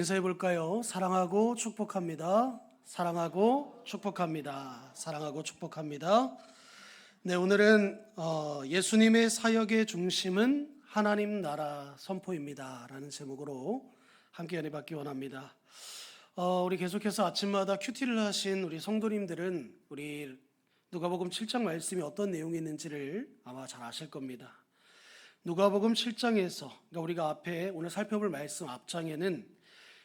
인사해 볼까요? 사랑하고 축복합니다. 사랑하고 축복합니다. 사랑하고 축복합니다. 네, 오늘은 예수님의 사역의 중심은 하나님 나라 선포입니다 라는 제목으로 함께 연애 받기 원합니다. 우리 계속해서 아침마다 큐티를 하신 우리 성도님들은 우리 누가복음 7장 말씀이 어떤 내용이 있는지를 아마 잘 아실 겁니다. 누가복음 7장에서 그러니까 우리가 앞에 오늘 살펴볼 말씀 앞장에는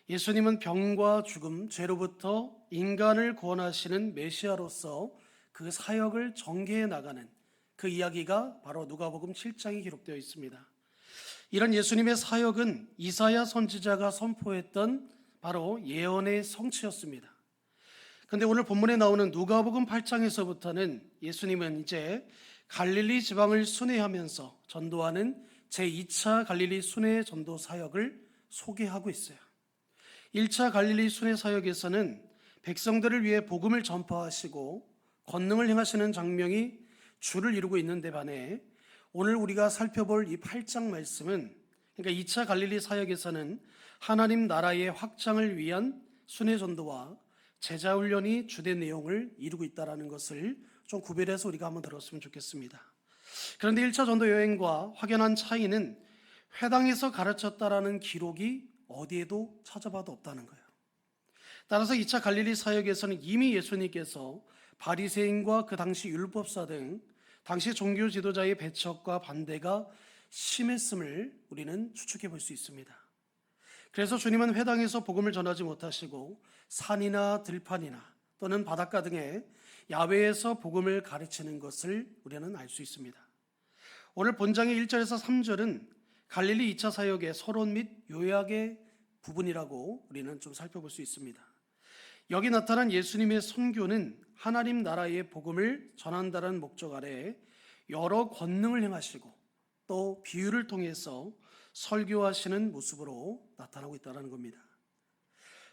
예수님은 병과 죽음, 죄로부터 인간을 구원하시는 메시아로서 그 사역을 전개해 나가는 그 이야기가 바로 누가복음 7장에 기록되어 있습니다. 이런 예수님의 사역은 이사야 선지자가 선포했던 바로 예언의 성취였습니다. 그런데 오늘 본문에 나오는 누가복음 8장에서부터는 예수님은 이제 갈릴리 지방을 순회하면서 전도하는 제2차 갈릴리 순회 전도 사역을 소개하고 있어요. 1차 갈릴리 순회 사역에서는 백성들을 위해 복음을 전파하시고 권능을 행하시는 장면이 주를 이루고 있는데 반해 오늘 우리가 살펴볼 이 8장 말씀은 그러니까 2차 갈릴리 사역에서는 하나님 나라의 확장을 위한 순회 전도와 제자 훈련이 주된 내용을 이루고 있다는 것을 좀 구별해서 우리가 한번 들었으면 좋겠습니다. 그런데 1차 전도 여행과 확연한 차이는 회당에서 가르쳤다라는 기록이 어디에도 찾아봐도 없다는 거예요. 따라서 2차 갈릴리 사역에서는 이미 예수님께서 바리새인과 그 당시 율법사 등 당시 종교 지도자의 배척과 반대가 심했음을 우리는 추측해 볼 수 있습니다. 그래서 주님은 회당에서 복음을 전하지 못하시고 산이나 들판이나 또는 바닷가 등의 야외에서 복음을 가르치는 것을 우리는 알 수 있습니다. 오늘 본장의 1절에서 3절은 갈릴리 2차 사역의 서론 및 요약의 부분이라고 우리는 좀 살펴볼 수 있습니다. 여기 나타난 예수님의 선교는 하나님 나라의 복음을 전한다는 목적 아래 여러 권능을 행하시고 또 비유를 통해서 설교하시는 모습으로 나타나고 있다는 겁니다.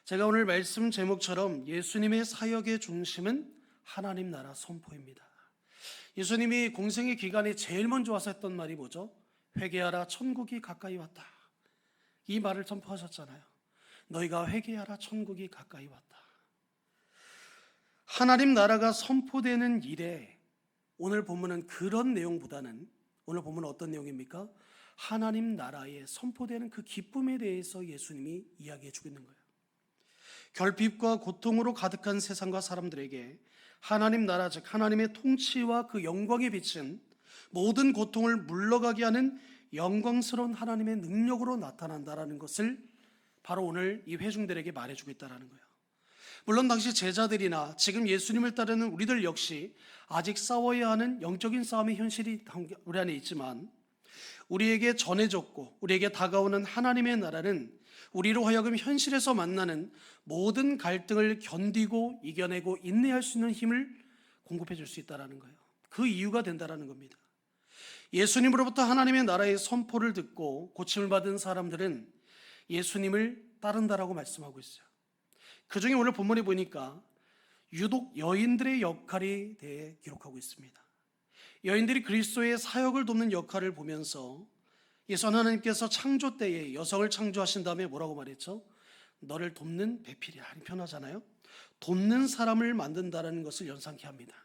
제가 오늘 말씀 제목처럼 예수님의 사역의 중심은 하나님 나라 선포입니다. 예수님이 공생의 기간에 제일 먼저 와서 했던 말이 뭐죠? 회개하라, 천국이 가까이 왔다. 이 말을 선포하셨잖아요. 너희가 회개하라, 천국이 가까이 왔다. 하나님 나라가 선포되는 일에 오늘 본문은 그런 내용보다는 오늘 본문은 어떤 내용입니까? 하나님 나라에 선포되는 그 기쁨에 대해서 예수님이 이야기해 주고 있는 거예요. 결핍과 고통으로 가득한 세상과 사람들에게 하나님 나라 즉 하나님의 통치와 그 영광에 비친 모든 고통을 물러가게 하는 영광스러운 하나님의 능력으로 나타난다라는 것을 바로 오늘 이 회중들에게 말해주고 있다는 거예요. 물론 당시 제자들이나 지금 예수님을 따르는 우리들 역시 아직 싸워야 하는 영적인 싸움의 현실이 우리 안에 있지만 우리에게 전해졌고 우리에게 다가오는 하나님의 나라는 우리로 하여금 현실에서 만나는 모든 갈등을 견디고 이겨내고 인내할 수 있는 힘을 공급해 줄 수 있다는 거예요. 그 이유가 된다는 겁니다. 예수님으로부터 하나님의 나라의 선포를 듣고 고침을 받은 사람들은 예수님을 따른다라고 말씀하고 있어요. 그 중에 오늘 본문에 보니까 유독 여인들의 역할에 대해 기록하고 있습니다. 여인들이 그리스도의 사역을 돕는 역할을 보면서 예수 하나님께서 창조 때에 여성을 창조하신 다음에 뭐라고 말했죠? 너를 돕는 배필이라. 편하잖아요. 돕는 사람을 만든다는 것을 연상케 합니다.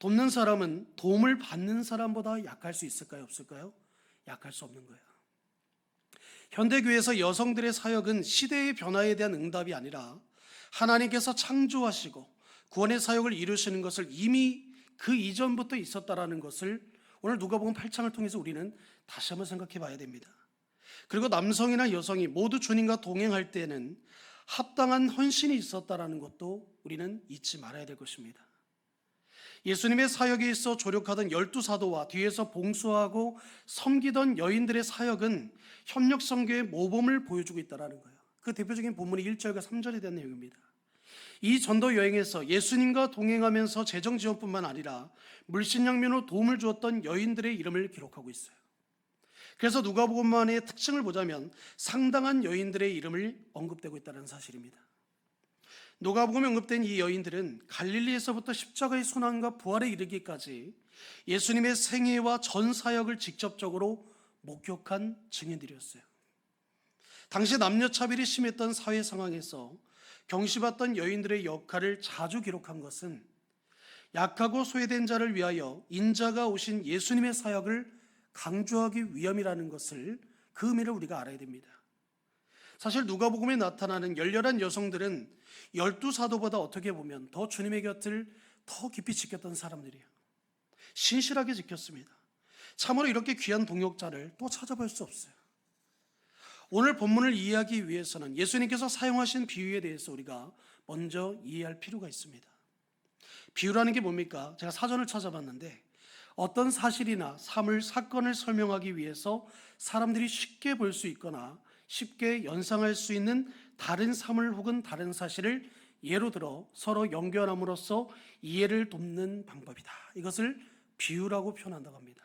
돕는 사람은 도움을 받는 사람보다 약할 수 있을까요? 없을까요? 약할 수 없는 거예요. 현대교회에서 여성들의 사역은 시대의 변화에 대한 응답이 아니라 하나님께서 창조하시고 구원의 사역을 이루시는 것을 이미 그 이전부터 있었다라는 것을 오늘 누가복음 8장을 통해서 우리는 다시 한번 생각해 봐야 됩니다. 그리고 남성이나 여성이 모두 주님과 동행할 때는 합당한 헌신이 있었다라는 것도 우리는 잊지 말아야 될 것입니다. 예수님의 사역에 있어 조력하던 12사도와 뒤에서 봉수하고 섬기던 여인들의 사역은 협력 선교의 모범을 보여주고 있다는 거예요. 그 대표적인 본문이 1절과 3절에 대한 내용입니다. 이 전도 여행에서 예수님과 동행하면서 재정 지원뿐만 아니라 물신양면으로 도움을 주었던 여인들의 이름을 기록하고 있어요. 그래서 누가복음만의 특징을 보자면 상당한 여인들의 이름을 언급되고 있다는 사실입니다. 누가복음에 언급된 이 여인들은 갈릴리에서부터 십자가의 순환과 부활에 이르기까지 예수님의 생애와 전 사역을 직접적으로 목격한 증인들이었어요. 당시 남녀차별이 심했던 사회 상황에서 경시받던 여인들의 역할을 자주 기록한 것은 약하고 소외된 자를 위하여 인자가 오신 예수님의 사역을 강조하기 위함이라는 것을, 그 의미를 우리가 알아야 됩니다. 사실 누가복음에 나타나는 열렬한 여성들은 12사도보다 어떻게 보면 더 주님의 곁을 더 깊이 지켰던 사람들이에요. 신실하게 지켰습니다. 참으로 이렇게 귀한 동역자를 또 찾아볼 수 없어요. 오늘 본문을 이해하기 위해서는 예수님께서 사용하신 비유에 대해서 우리가 먼저 이해할 필요가 있습니다. 비유라는 게 뭡니까? 제가 사전을 찾아봤는데 어떤 사실이나 사건을 설명하기 위해서 사람들이 쉽게 볼 수 있거나 쉽게 연상할 수 있는 다른 사물 혹은 다른 사실을 예로 들어 서로 연결함으로써 이해를 돕는 방법이다. 이것을 비유라고 표현한다고 합니다.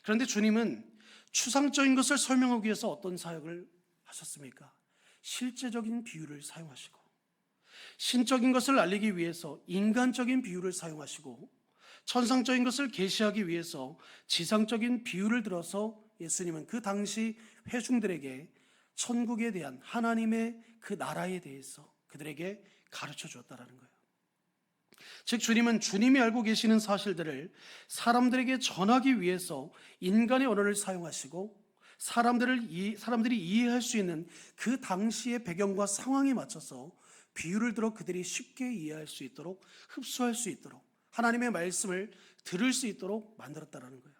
그런데 주님은 추상적인 것을 설명하기 위해서 어떤 사역을 하셨습니까? 실제적인 비유를 사용하시고, 신적인 것을 알리기 위해서 인간적인 비유를 사용하시고, 천상적인 것을 계시하기 위해서 지상적인 비유를 들어서 예수님은 그 당시 회중들에게 천국에 대한 하나님의 그 나라에 대해서 그들에게 가르쳐 주었다라는 거예요. 즉 주님은 주님이 알고 계시는 사실들을 사람들에게 전하기 위해서 인간의 언어를 사용하시고, 사람들이 이해할 수 있는 그 당시의 배경과 상황에 맞춰서 비유를 들어 그들이 쉽게 이해할 수 있도록, 흡수할 수 있도록, 하나님의 말씀을 들을 수 있도록 만들었다라는 거예요.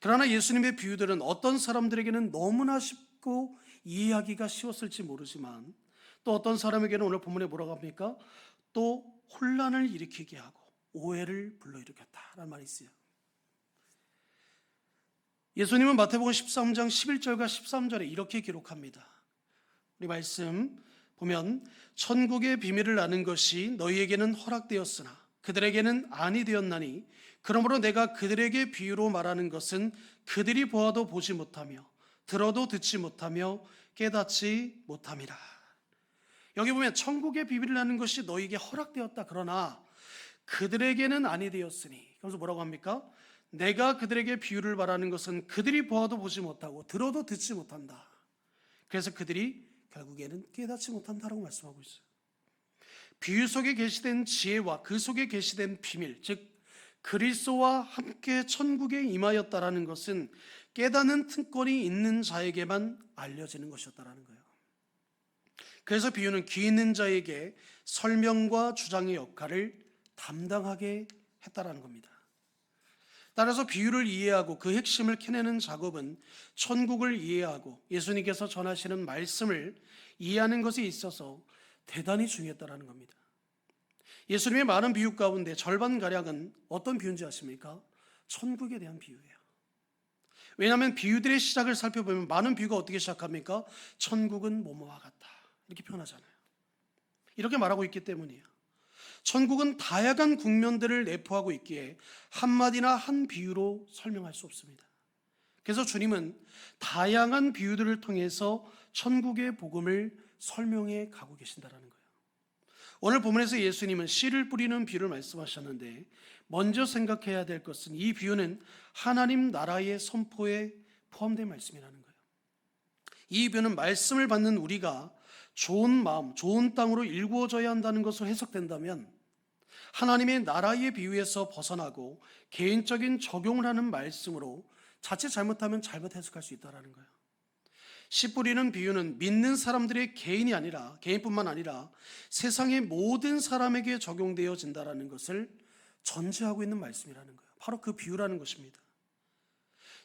그러나 예수님의 비유들은 어떤 사람들에게는 너무나 쉽고 이해하기가 쉬웠을지 모르지만, 또 어떤 사람에게는 오늘 본문에 뭐라고 합니까? 또 혼란을 일으키게 하고 오해를 불러일으켰다라는 말이 있어요. 예수님은 마태복음 13장 11절과 13절에 이렇게 기록합니다. 우리 말씀 보면 천국의 비밀을 아는 것이 너희에게는 허락되었으나 그들에게는 아니 되었나니 그러므로 내가 그들에게 비유로 말하는 것은 그들이 보아도 보지 못하며 들어도 듣지 못하며 깨닫지 못함이라. 여기 보면 천국의 비밀을 아는 것이 너희에게 허락되었다. 그러나 그들에게는 아니 되었으니, 그래서 뭐라고 합니까? 내가 그들에게 비유를 말하는 것은 그들이 보아도 보지 못하고 들어도 듣지 못한다. 그래서 그들이 결국에는 깨닫지 못한다라고 말씀하고 있어요. 비유 속에 계시된 지혜와 그 속에 계시된 비밀, 즉 그리스도와 함께 천국에 임하였다라는 것은 깨닫는 특권이 있는 자에게만 알려지는 것이었다라는 거예요. 그래서 비유는 귀 있는 자에게 설명과 주장의 역할을 담당하게 했다라는 겁니다. 따라서 비유를 이해하고 그 핵심을 캐내는 작업은 천국을 이해하고 예수님께서 전하시는 말씀을 이해하는 것에 있어서 대단히 중요했다라는 겁니다. 예수님의 많은 비유 가운데 절반가량은 어떤 비유인지 아십니까? 천국에 대한 비유예요. 왜냐하면 비유들의 시작을 살펴보면 많은 비유가 어떻게 시작합니까? 천국은 뭐뭐와 같다, 이렇게 표현하잖아요. 이렇게 말하고 있기 때문이에요. 천국은 다양한 국면들을 내포하고 있기에 한마디나 한 비유로 설명할 수 없습니다. 그래서 주님은 다양한 비유들을 통해서 천국의 복음을 설명해 가고 계신다는 거예요. 오늘 본문에서 예수님은 씨를 뿌리는 비유를 말씀하셨는데, 먼저 생각해야 될 것은 이 비유는 하나님 나라의 선포에 포함된 말씀이라는 거예요. 이 비유는 말씀을 받는 우리가 좋은 마음, 좋은 땅으로 일구어져야 한다는 것으로 해석된다면 하나님의 나라의 비유에서 벗어나고 개인적인 적용을 하는 말씀으로 자칫 잘못하면 잘못 해석할 수 있다는 거예요. 씨 뿌리는 비유는 믿는 사람들의 개인뿐만 아니라 세상의 모든 사람에게 적용되어진다는 것을 전제하고 있는 말씀이라는 거예요. 바로 그 비유라는 것입니다.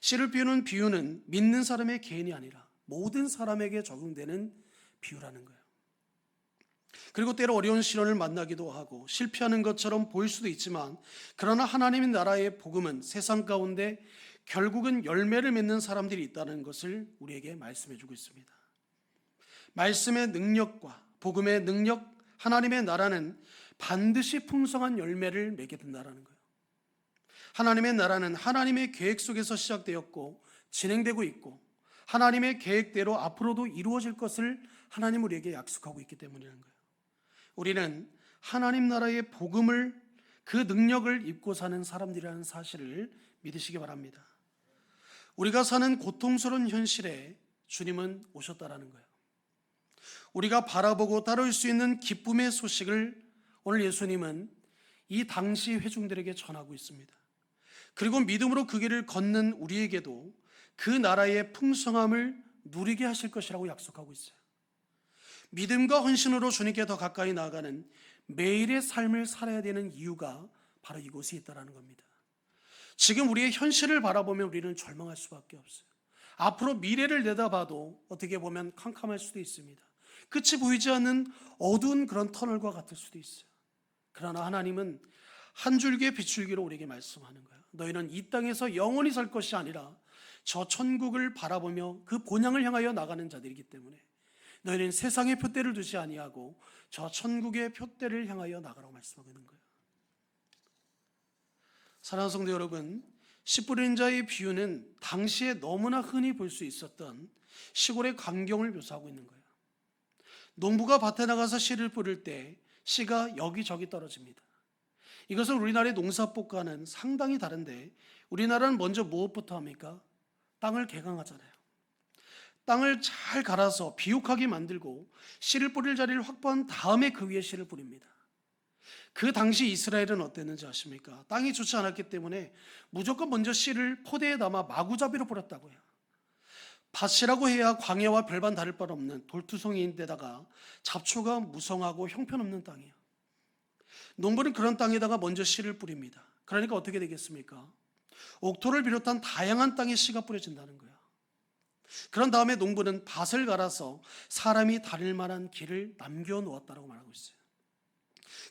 씨를 비유는 비유는 믿는 사람의 개인이 아니라 모든 사람에게 적용되는 비유라는 거예요. 그리고 때로 어려운 시련을 만나기도 하고 실패하는 것처럼 보일 수도 있지만, 그러나 하나님의 나라의 복음은 세상 가운데 결국은 열매를 맺는 사람들이 있다는 것을 우리에게 말씀해 주고 있습니다. 말씀의 능력과 복음의 능력, 하나님의 나라는 반드시 풍성한 열매를 맺게 된다는 거예요. 하나님의 나라는 하나님의 계획 속에서 시작되었고 진행되고 있고, 하나님의 계획대로 앞으로도 이루어질 것을 하나님 우리에게 약속하고 있기 때문이라는 거예요. 우리는 하나님 나라의 복음을, 그 능력을 입고 사는 사람들이라는 사실을 믿으시기 바랍니다. 우리가 사는 고통스러운 현실에 주님은 오셨다라는 거예요. 우리가 바라보고 따를 수 있는 기쁨의 소식을 오늘 예수님은 이 당시 회중들에게 전하고 있습니다. 그리고 믿음으로 그 길을 걷는 우리에게도 그 나라의 풍성함을 누리게 하실 것이라고 약속하고 있어요. 믿음과 헌신으로 주님께 더 가까이 나아가는 매일의 삶을 살아야 되는 이유가 바로 이곳에 있다는 겁니다. 지금 우리의 현실을 바라보면 우리는 절망할 수밖에 없어요. 앞으로 미래를 내다봐도 어떻게 보면 캄캄할 수도 있습니다. 끝이 보이지 않는 어두운 그런 터널과 같을 수도 있어요. 그러나 하나님은 한 줄기의 빗줄기로 우리에게 말씀하는 거예요. 너희는 이 땅에서 영원히 살 것이 아니라 저 천국을 바라보며 그 본향을 향하여 나가는 자들이기 때문에 너희는 세상의 표대를 두지 아니하고 저 천국의 표대를 향하여 나가라고 말씀하고 있는 거예요. 사랑하는 성도 여러분, 씨 뿌리는 자의 비유는 당시에 너무나 흔히 볼 수 있었던 시골의 광경을 묘사하고 있는 거예요. 농부가 밭에 나가서 씨를 뿌릴 때 씨가 여기저기 떨어집니다. 이것은 우리나라의 농사법과는 상당히 다른데, 우리나라는 먼저 무엇부터 합니까? 땅을 개강하잖아요. 땅을 잘 갈아서 비옥하게 만들고 씨를 뿌릴 자리를 확보한 다음에 그 위에 씨를 뿌립니다. 그 당시 이스라엘은 어땠는지 아십니까? 땅이 좋지 않았기 때문에 무조건 먼저 씨를 포대에 담아 마구잡이로 뿌렸다고요. 밭이라고 해야 광야와 별반 다를 바 없는 돌투성이인데다가 잡초가 무성하고 형편없는 땅이에요. 농부는 그런 땅에다가 먼저 씨를 뿌립니다. 그러니까 어떻게 되겠습니까? 옥토를 비롯한 다양한 땅에 씨가 뿌려진다는 거예요. 그런 다음에 농부는 밭을 갈아서 사람이 다닐 만한 길을 남겨놓았다고 말하고 있어요.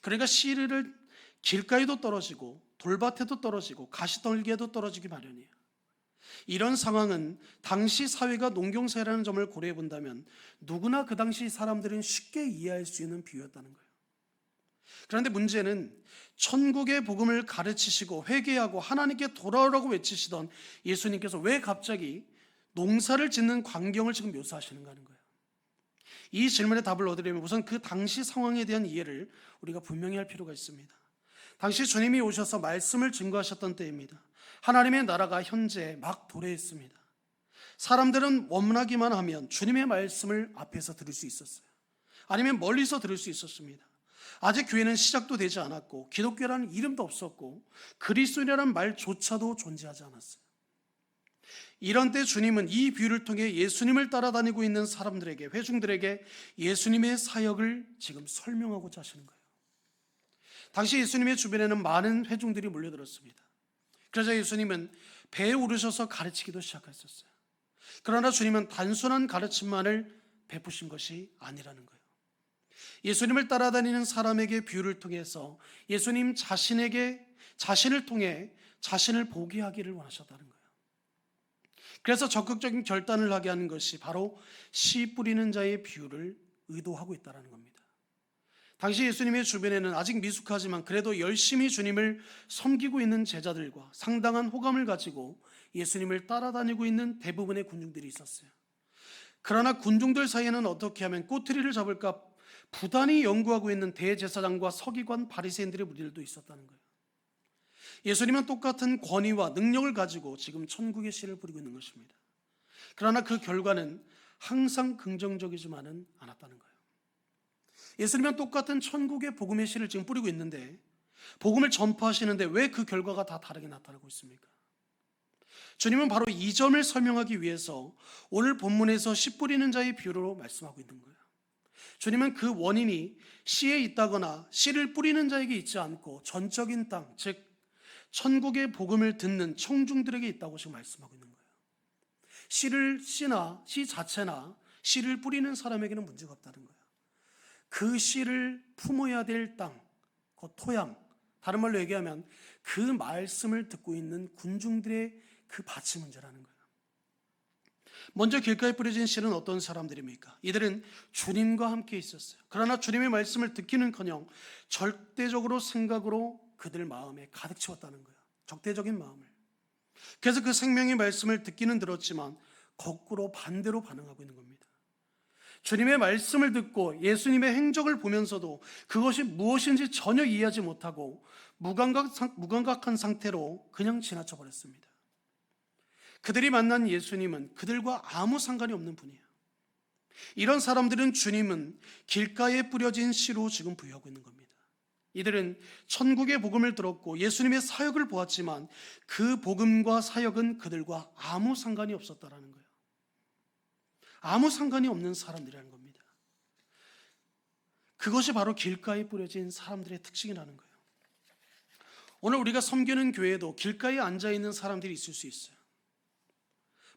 그러니까 씨를 길가에도 떨어지고 돌밭에도 떨어지고 가시떨기에도 떨어지기 마련이에요. 이런 상황은 당시 사회가 농경사회라는 점을 고려해 본다면 누구나 그 당시 사람들은 쉽게 이해할 수 있는 비유였다는 거예요. 그런데 문제는 천국의 복음을 가르치시고 회개하고 하나님께 돌아오라고 외치시던 예수님께서 왜 갑자기 농사를 짓는 광경을 지금 묘사하시는가 하는 거예요. 이 질문에 답을 얻으려면 우선 그 당시 상황에 대한 이해를 우리가 분명히 할 필요가 있습니다. 당시 주님이 오셔서 말씀을 증거하셨던 때입니다. 하나님의 나라가 현재 막 도래했습니다. 사람들은 원하기만 하면 주님의 말씀을 앞에서 들을 수 있었어요. 아니면 멀리서 들을 수 있었습니다. 아직 교회는 시작도 되지 않았고 기독교라는 이름도 없었고 그리스도인이라는 말조차도 존재하지 않았어요. 이런 때 주님은 이 비유를 통해 예수님을 따라다니고 있는 사람들에게, 회중들에게 예수님의 사역을 지금 설명하고자 하시는 거예요. 당시 예수님의 주변에는 많은 회중들이 몰려들었습니다. 그래서 예수님은 배에 오르셔서 가르치기도 시작하셨어요. 그러나 주님은 단순한 가르침만을 베푸신 것이 아니라는 거예요. 예수님을 따라다니는 사람에게 비유를 통해서 예수님 자신을 통해 자신을 보게 하기를 원하셨다는 거예요. 그래서 적극적인 결단을 하게 하는 것이 바로 씨 뿌리는 자의 비유를 의도하고 있다는 겁니다. 당시 예수님의 주변에는 아직 미숙하지만 그래도 열심히 주님을 섬기고 있는 제자들과 상당한 호감을 가지고 예수님을 따라다니고 있는 대부분의 군중들이 있었어요. 그러나 군중들 사이에는 어떻게 하면 꼬투리를 잡을까 부단히 연구하고 있는 대제사장과 서기관, 바리새인들의 무리들도 있었다는 거예요. 예수님은 똑같은 권위와 능력을 가지고 지금 천국의 씨를 뿌리고 있는 것입니다. 그러나 그 결과는 항상 긍정적이지만은 않았다는 거예요. 예수님은 똑같은 천국의 복음의 씨를 지금 뿌리고 있는데, 복음을 전파하시는데 왜 그 결과가 다 다르게 나타나고 있습니까? 주님은 바로 이 점을 설명하기 위해서 오늘 본문에서 씨 뿌리는 자의 비유로 말씀하고 있는 거예요. 주님은 그 원인이 씨에 있다거나 씨를 뿌리는 자에게 있지 않고 전적인 땅, 즉 천국의 복음을 듣는 청중들에게 있다고 지금 말씀하고 있는 거예요. 씨 자체나 씨를 뿌리는 사람에게는 문제가 없다는 거예요. 그 씨를 품어야 될 땅, 그 토양, 다른 말로 얘기하면 그 말씀을 듣고 있는 군중들의 그 밭이 문제라는 거예요. 먼저 길가에 뿌려진 씨는 어떤 사람들입니까? 이들은 주님과 함께 있었어요. 그러나 주님의 말씀을 듣기는커녕 절대적으로 생각으로 그들 마음에 가득 채웠다는 거예요. 적대적인 마음을. 그래서 그 생명의 말씀을 듣기는 들었지만 거꾸로 반대로 반응하고 있는 겁니다. 주님의 말씀을 듣고 예수님의 행적을 보면서도 그것이 무엇인지 전혀 이해하지 못하고 무감각한 상태로 그냥 지나쳐 버렸습니다. 그들이 만난 예수님은 그들과 아무 상관이 없는 분이에요. 이런 사람들은 주님은 길가에 뿌려진 씨로 지금 부여하고 있는 겁니다. 이들은 천국의 복음을 들었고 예수님의 사역을 보았지만 그 복음과 사역은 그들과 아무 상관이 없었다라는 거예요. 아무 상관이 없는 사람들이라는 겁니다. 그것이 바로 길가에 뿌려진 사람들의 특징이라는 거예요. 오늘 우리가 섬기는 교회도 길가에 앉아있는 사람들이 있을 수 있어요.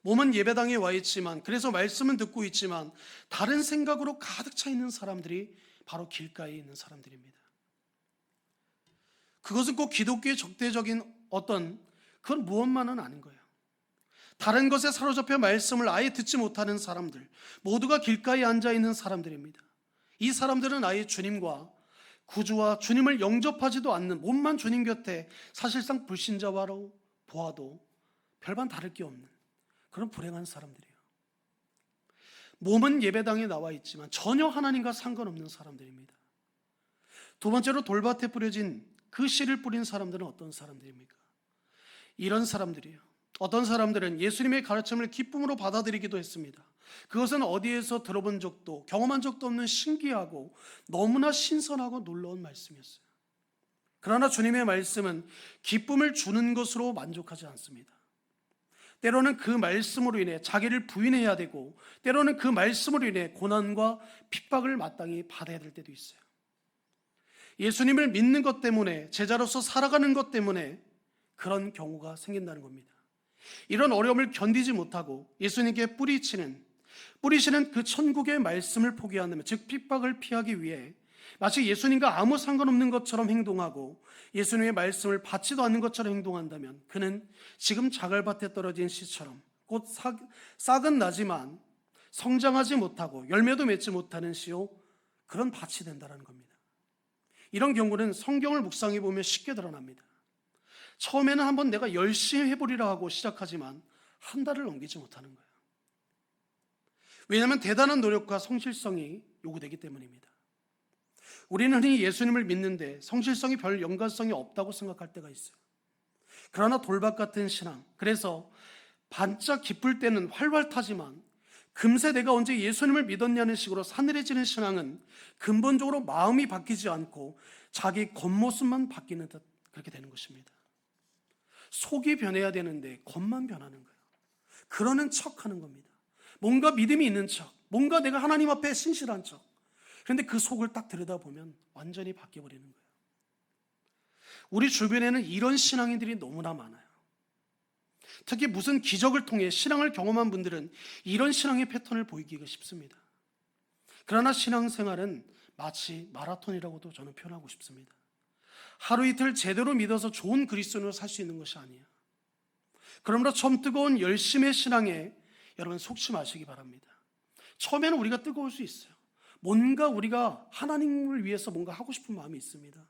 몸은 예배당에 와 있지만, 그래서 말씀은 듣고 있지만 다른 생각으로 가득 차 있는 사람들이 바로 길가에 있는 사람들입니다. 그것은 꼭 기독교의 적대적인 그런 무엇만은 아닌 거예요. 다른 것에 사로잡혀 말씀을 아예 듣지 못하는 사람들, 모두가 길가에 앉아있는 사람들입니다. 이 사람들은 아예 주님과 구주와 주님을 영접하지도 않는, 몸만 주님 곁에 사실상 불신자로 보아도 별반 다를 게 없는 그런 불행한 사람들이에요. 몸은 예배당에 나와 있지만 전혀 하나님과 상관없는 사람들입니다. 두 번째로 돌밭에 뿌려진 그 씨를 뿌린 사람들은 어떤 사람들입니까? 이런 사람들이에요. 어떤 사람들은 예수님의 가르침을 기쁨으로 받아들이기도 했습니다. 그것은 어디에서 들어본 적도 경험한 적도 없는 신기하고 너무나 신선하고 놀라운 말씀이었어요. 그러나 주님의 말씀은 기쁨을 주는 것으로 만족하지 않습니다. 때로는 그 말씀으로 인해 자기를 부인해야 되고, 때로는 그 말씀으로 인해 고난과 핍박을 마땅히 받아야 될 때도 있어요. 예수님을 믿는 것 때문에, 제자로서 살아가는 것 때문에 그런 경우가 생긴다는 겁니다. 이런 어려움을 견디지 못하고 예수님께 뿌리시는 그 천국의 말씀을 포기하는, 즉 핍박을 피하기 위해 마치 예수님과 아무 상관없는 것처럼 행동하고 예수님의 말씀을 받지도 않는 것처럼 행동한다면 그는 지금 자갈밭에 떨어진 씨처럼 곧 싹은 나지만 성장하지 못하고 열매도 맺지 못하는 씨요, 그런 밭이 된다는 겁니다. 이런 경우는 성경을 묵상해 보면 쉽게 드러납니다. 처음에는 한번 내가 열심히 해보리라 하고 시작하지만 한 달을 넘기지 못하는 거예요. 왜냐하면 대단한 노력과 성실성이 요구되기 때문입니다. 우리는 흔히 예수님을 믿는데 성실성이 별 연관성이 없다고 생각할 때가 있어요. 그러나 돌밭 같은 신앙, 그래서 반짝 기쁠 때는 활활 타지만 금세 내가 언제 예수님을 믿었냐는 식으로 사늘해지는 신앙은 근본적으로 마음이 바뀌지 않고 자기 겉모습만 바뀌는 듯 그렇게 되는 것입니다. 속이 변해야 되는데 겉만 변하는 거예요. 그러는 척 하는 겁니다. 뭔가 믿음이 있는 척, 뭔가 내가 하나님 앞에 신실한 척. 그런데 그 속을 딱 들여다보면 완전히 바뀌어버리는 거예요. 우리 주변에는 이런 신앙인들이 너무나 많아요. 특히 무슨 기적을 통해 신앙을 경험한 분들은 이런 신앙의 패턴을 보이기가 쉽습니다. 그러나 신앙생활은 마치 마라톤이라고도 저는 표현하고 싶습니다. 하루 이틀 제대로 믿어서 좋은 그리스도인으로 살 수 있는 것이 아니에요. 그러므로 처음 뜨거운 열심의 신앙에 여러분 속지 마시기 바랍니다. 처음에는 우리가 뜨거울 수 있어요. 뭔가 우리가 하나님을 위해서 뭔가 하고 싶은 마음이 있습니다.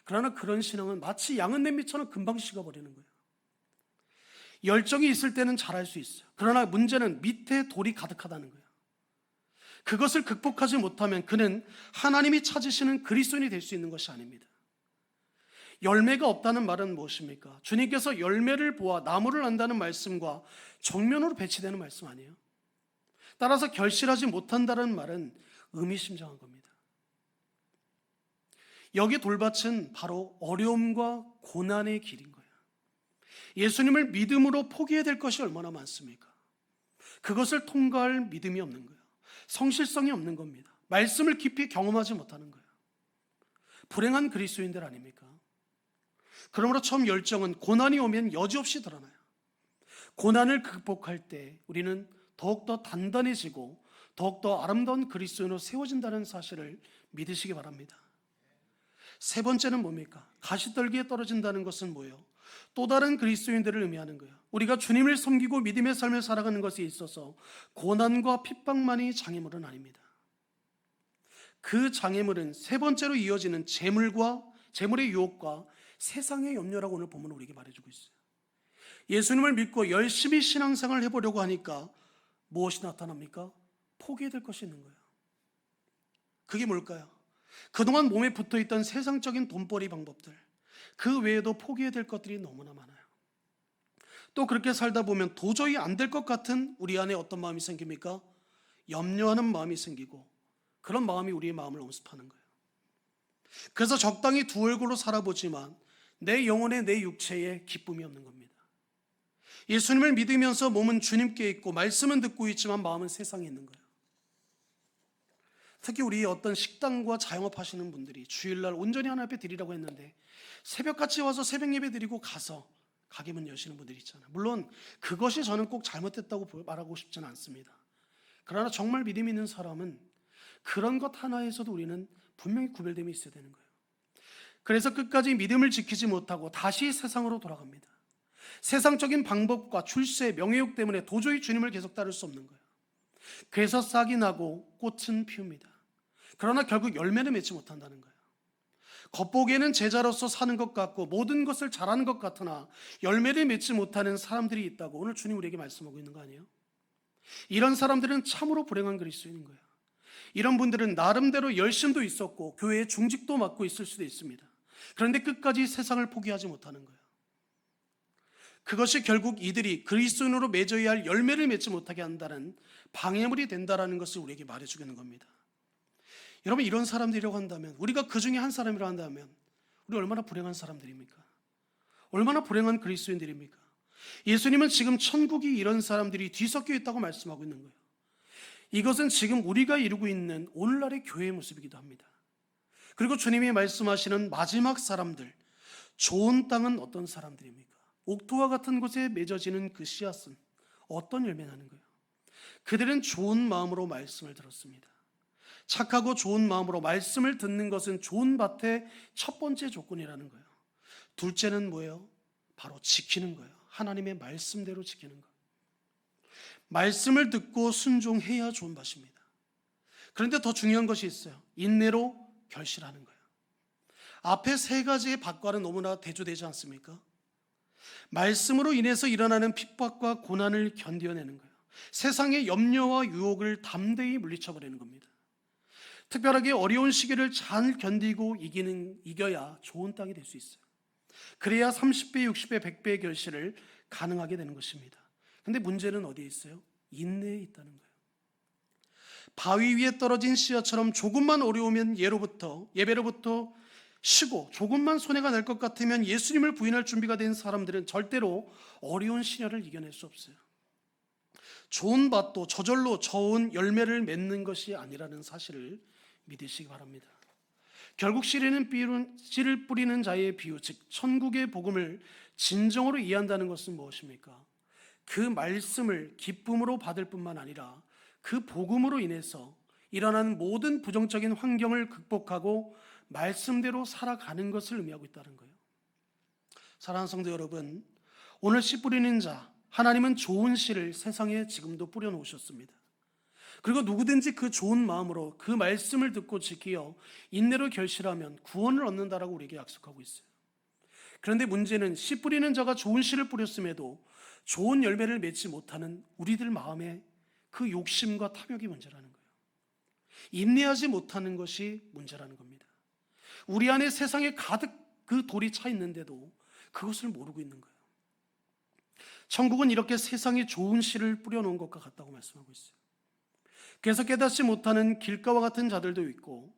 그러나 그런 신앙은 마치 양은 냄비처럼 금방 식어버리는 거예요. 열정이 있을 때는 잘할 수 있어요. 그러나 문제는 밑에 돌이 가득하다는 거예요. 그것을 극복하지 못하면 그는 하나님이 찾으시는 그리스도인이 될 수 있는 것이 아닙니다. 열매가 없다는 말은 무엇입니까? 주님께서 열매를 보아 나무를 안다는 말씀과 정면으로 배치되는 말씀 아니에요? 따라서 결실하지 못한다는 말은 의미심장한 겁니다. 여기 돌밭은 바로 어려움과 고난의 길인 거예요. 예수님을 믿음으로 포기해야 될 것이 얼마나 많습니까? 그것을 통과할 믿음이 없는 거예요. 성실성이 없는 겁니다. 말씀을 깊이 경험하지 못하는 거예요. 불행한 그리스도인들 아닙니까? 그러므로 처음 열정은 고난이 오면 여지없이 드러나요. 고난을 극복할 때 우리는 더욱더 단단해지고 더욱더 아름다운 그리스도인으로 세워진다는 사실을 믿으시기 바랍니다. 세 번째는 뭡니까? 가시떨기에 떨어진다는 것은 뭐예요? 또 다른 그리스도인들을 의미하는 거예요. 우리가 주님을 섬기고 믿음의 삶을 살아가는 것에 있어서 고난과 핍박만이 장애물은 아닙니다. 그 장애물은 세 번째로 이어지는 재물의 유혹과 세상의 염려라고 오늘 본문은 우리에게 말해주고 있어요. 예수님을 믿고 열심히 신앙생활을 해보려고 하니까 무엇이 나타납니까? 포기해야 될 것이 있는 거예요. 그게 뭘까요? 그동안 몸에 붙어있던 세상적인 돈벌이 방법들, 그 외에도 포기해야 될 것들이 너무나 많아요. 또 그렇게 살다 보면 도저히 안 될 것 같은 우리 안에 어떤 마음이 생깁니까? 염려하는 마음이 생기고, 그런 마음이 우리의 마음을 엄습하는 거예요. 그래서 적당히 두 얼굴로 살아보지만 내 영혼에, 내 육체에 기쁨이 없는 겁니다. 예수님을 믿으면서 몸은 주님께 있고 말씀은 듣고 있지만 마음은 세상에 있는 거예요. 특히 우리 어떤 식당과 자영업 하시는 분들이 주일날 온전히 하나님 앞에 드리라고 했는데 새벽같이 와서 새벽 예배 드리고 가서 가게문 여시는 분들이 있잖아요. 물론 그것이 저는 꼭 잘못됐다고 말하고 싶지는 않습니다. 그러나 정말 믿음 있는 사람은 그런 것 하나에서도 우리는 분명히 구별됨이 있어야 되는 거예요. 그래서 끝까지 믿음을 지키지 못하고 다시 세상으로 돌아갑니다. 세상적인 방법과 출세, 명예욕 때문에 도저히 주님을 계속 따를 수 없는 거예요. 그래서 싹이 나고 꽃은 피웁니다. 그러나 결국 열매는 맺지 못한다는 거예요. 겉보기에는 제자로서 사는 것 같고 모든 것을 잘하는 것 같으나 열매를 맺지 못하는 사람들이 있다고 오늘 주님 우리에게 말씀하고 있는 거 아니에요? 이런 사람들은 참으로 불행한 그리스도인인 거예요. 이런 분들은 나름대로 열심도 있었고 교회에 중직도 맡고 있을 수도 있습니다. 그런데 끝까지 세상을 포기하지 못하는 거예요. 그것이 결국 이들이 그리스도인으로 맺어야 할 열매를 맺지 못하게 한다는 방해물이 된다는 것을 우리에게 말해주는 겁니다. 여러분, 이런 사람들이라고 한다면, 우리가 그 중에 한 사람이라고 한다면 우리 얼마나 불행한 사람들입니까? 얼마나 불행한 그리스도인들입니까? 예수님은 지금 천국이 이런 사람들이 뒤섞여 있다고 말씀하고 있는 거예요. 이것은 지금 우리가 이루고 있는 오늘날의 교회의 모습이기도 합니다. 그리고 주님이 말씀하시는 마지막 사람들, 좋은 땅은 어떤 사람들입니까? 옥토와 같은 곳에 맺어지는 그 씨앗은 어떤 열매가 나는 거예요? 그들은 좋은 마음으로 말씀을 들었습니다. 착하고 좋은 마음으로 말씀을 듣는 것은 좋은 밭의 첫 번째 조건이라는 거예요. 둘째는 뭐예요? 바로 지키는 거예요. 하나님의 말씀대로 지키는 것. 말씀을 듣고 순종해야 좋은 밭입니다. 그런데 더 중요한 것이 있어요. 인내로 결실하는 거예요. 앞에 세 가지의 밭과는 너무나 대조되지 않습니까? 말씀으로 인해서 일어나는 핍박과 고난을 견뎌내는 거예요. 세상의 염려와 유혹을 담대히 물리쳐버리는 겁니다. 특별하게 어려운 시기를 잘 견디고 이겨야 좋은 땅이 될 수 있어요. 그래야 30배, 60배, 100배의 결실을 가능하게 되는 것입니다. 근데 문제는 어디에 있어요? 인내에 있다는 거예요. 바위 위에 떨어진 씨앗처럼 조금만 어려우면 예배로부터 쉬고 조금만 손해가 날 것 같으면 예수님을 부인할 준비가 된 사람들은 절대로 어려운 시련을 이겨낼 수 없어요. 좋은 밭도 저절로 좋은 열매를 맺는 것이 아니라는 사실을 믿으시기 바랍니다. 결국 씨를 뿌리는 자의 비유, 즉 천국의 복음을 진정으로 이해한다는 것은 무엇입니까? 그 말씀을 기쁨으로 받을 뿐만 아니라 그 복음으로 인해서 일어나는 모든 부정적인 환경을 극복하고 말씀대로 살아가는 것을 의미하고 있다는 거예요. 사랑하는 성도 여러분, 오늘 씨 뿌리는 자, 하나님은 좋은 씨를 세상에 지금도 뿌려놓으셨습니다. 그리고 누구든지 그 좋은 마음으로 그 말씀을 듣고 지키어 인내로 결실하면 구원을 얻는다라고 우리에게 약속하고 있어요. 그런데 문제는 씨 뿌리는 자가 좋은 씨를 뿌렸음에도 좋은 열매를 맺지 못하는 우리들 마음의 그 욕심과 탐욕이 문제라는 거예요. 인내하지 못하는 것이 문제라는 겁니다. 우리 안에 세상에 가득 그 돌이 차 있는데도 그것을 모르고 있는 거예요. 천국은 이렇게 세상에 좋은 씨를 뿌려놓은 것과 같다고 말씀하고 있어요. 그래서 깨닫지 못하는 길가와 같은 자들도 있고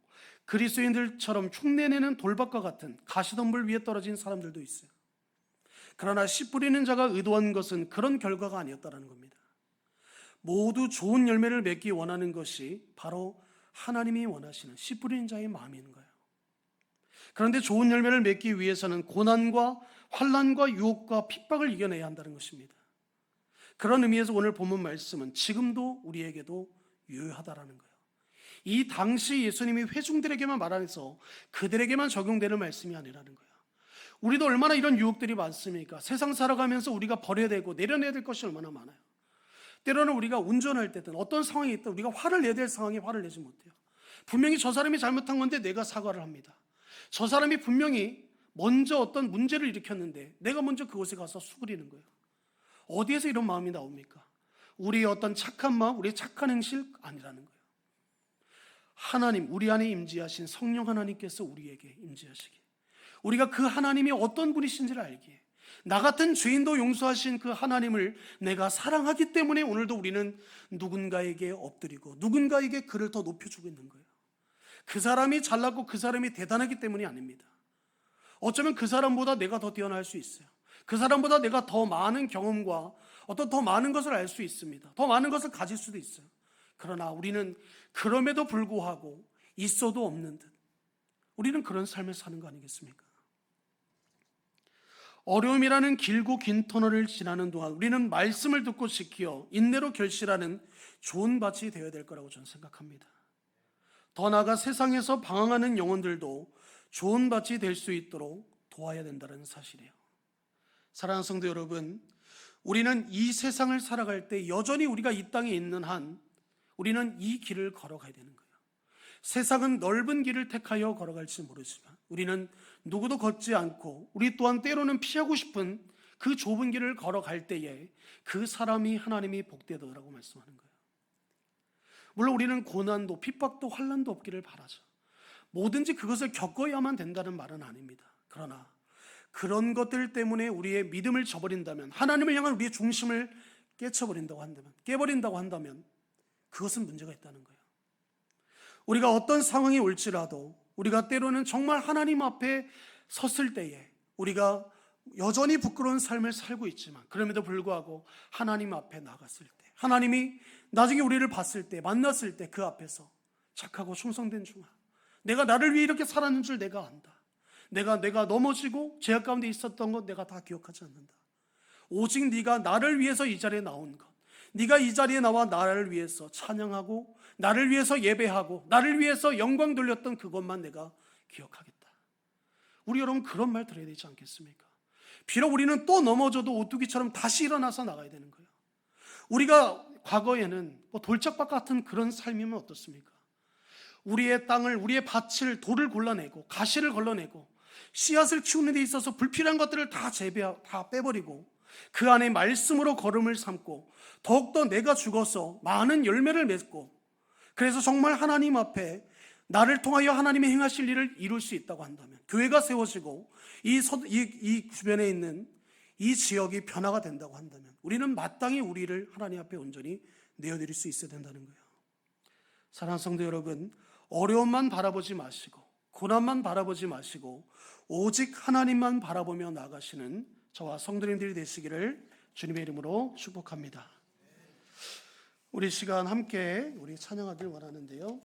그리스도인들처럼 흉내내는 돌밭과 같은 가시덤불 위에 떨어진 사람들도 있어요. 그러나 씨 뿌리는 자가 의도한 것은 그런 결과가 아니었다는 겁니다. 모두 좋은 열매를 맺기 원하는 것이 바로 하나님이 원하시는 씨 뿌리는 자의 마음인 거예요. 그런데 좋은 열매를 맺기 위해서는 고난과 환난과 유혹과 핍박을 이겨내야 한다는 것입니다. 그런 의미에서 오늘 본문 말씀은 지금도 우리에게도 유효하다라는 거예요. 이 당시 예수님이 회중들에게만 말하면서 그들에게만 적용되는 말씀이 아니라는 거예요. 우리도 얼마나 이런 유혹들이 많습니까? 세상 살아가면서 우리가 버려야 되고 내려내야 될 것이 얼마나 많아요. 때로는 우리가 운전할 때든 어떤 상황이 있든 우리가 화를 내야 될 상황에 화를 내지 못해요. 분명히 저 사람이 잘못한 건데 내가 사과를 합니다. 저 사람이 분명히 먼저 어떤 문제를 일으켰는데 내가 먼저 그곳에 가서 수그리는 거예요. 어디에서 이런 마음이 나옵니까? 우리의 어떤 착한 마음, 우리의 착한 행실 아니라는 거예요. 하나님, 우리 안에 임재하신 성령 하나님께서 우리에게 임재하시기에 우리가 그 하나님이 어떤 분이신지를 알기에 나 같은 죄인도 용서하신 그 하나님을 내가 사랑하기 때문에 오늘도 우리는 누군가에게 엎드리고 누군가에게 그를 더 높여주고 있는 거예요. 그 사람이 잘났고 그 사람이 대단하기 때문이 아닙니다. 어쩌면 그 사람보다 내가 더 뛰어날 수 있어요. 그 사람보다 내가 더 많은 경험과 어떤 더 많은 것을 알 수 있습니다. 더 많은 것을 가질 수도 있어요. 그러나 우리는 그럼에도 불구하고 있어도 없는 듯 우리는 그런 삶을 사는 거 아니겠습니까? 어려움이라는 길고 긴 터널을 지나는 동안 우리는 말씀을 듣고 지키어 인내로 결실하는 좋은 밭이 되어야 될 거라고 저는 생각합니다. 더 나아가 세상에서 방황하는 영혼들도 좋은 밭이 될 수 있도록 도와야 된다는 사실이에요. 사랑하는 성도 여러분, 우리는 이 세상을 살아갈 때 여전히 우리가 이 땅에 있는 한 우리는 이 길을 걸어가야 되는 거예요. 세상은 넓은 길을 택하여 걸어갈지 모르지만 우리는 누구도 걷지 않고 우리 또한 때로는 피하고 싶은 그 좁은 길을 걸어갈 때에 그 사람이 하나님이 복되더라고 말씀하는 거예요. 물론 우리는 고난도 핍박도 환난도 없기를 바라죠. 뭐든지 그것을 겪어야만 된다는 말은 아닙니다. 그러나 그런 것들 때문에 우리의 믿음을 저버린다면, 하나님을 향한 우리의 중심을 깨버린다고 한다면 그것은 문제가 있다는 거예요. 우리가 어떤 상황이 올지라도 우리가 때로는 정말 하나님 앞에 섰을 때에 우리가 여전히 부끄러운 삶을 살고 있지만 그럼에도 불구하고 하나님 앞에 나갔을 때, 하나님이 나중에 우리를 봤을 때, 만났을 때 그 앞에서 착하고 충성된 종아, 내가 나를 위해 이렇게 살았는 줄 내가 안다. 내가 넘어지고 죄악 가운데 있었던 것 내가 다 기억하지 않는다. 오직 네가 나를 위해서 이 자리에 나온 것, 네가 이 자리에 나와 나를 위해서 찬양하고 나를 위해서 예배하고 나를 위해서 영광 돌렸던 그것만 내가 기억하겠다. 우리 여러분 그런 말 들어야 되지 않겠습니까? 비록 우리는 또 넘어져도 오뚜기처럼 다시 일어나서 나가야 되는 거예요. 우리가 과거에는 돌짝밭 같은 그런 삶이면 어떻습니까? 우리의 땅을, 우리의 밭을 돌을 골라내고 가시를 걸러내고 씨앗을 키우는 데 있어서 불필요한 것들을 다 빼버리고 그 안에 말씀으로 걸음을 삼고 더욱더 내가 죽어서 많은 열매를 맺고 그래서 정말 하나님 앞에 나를 통하여 하나님이 행하실 일을 이룰 수 있다고 한다면, 교회가 세워지고 이 주변에 있는 이 지역이 변화가 된다고 한다면 우리는 마땅히 우리를 하나님 앞에 온전히 내어드릴 수 있어야 된다는 거예요. 사랑하는 성도 여러분, 어려움만 바라보지 마시고 고난만 바라보지 마시고 오직 하나님만 바라보며 나가시는 저와 성도님들이 되시기를 주님의 이름으로 축복합니다. 우리 시간 함께 우리 찬양하길 원하는데요.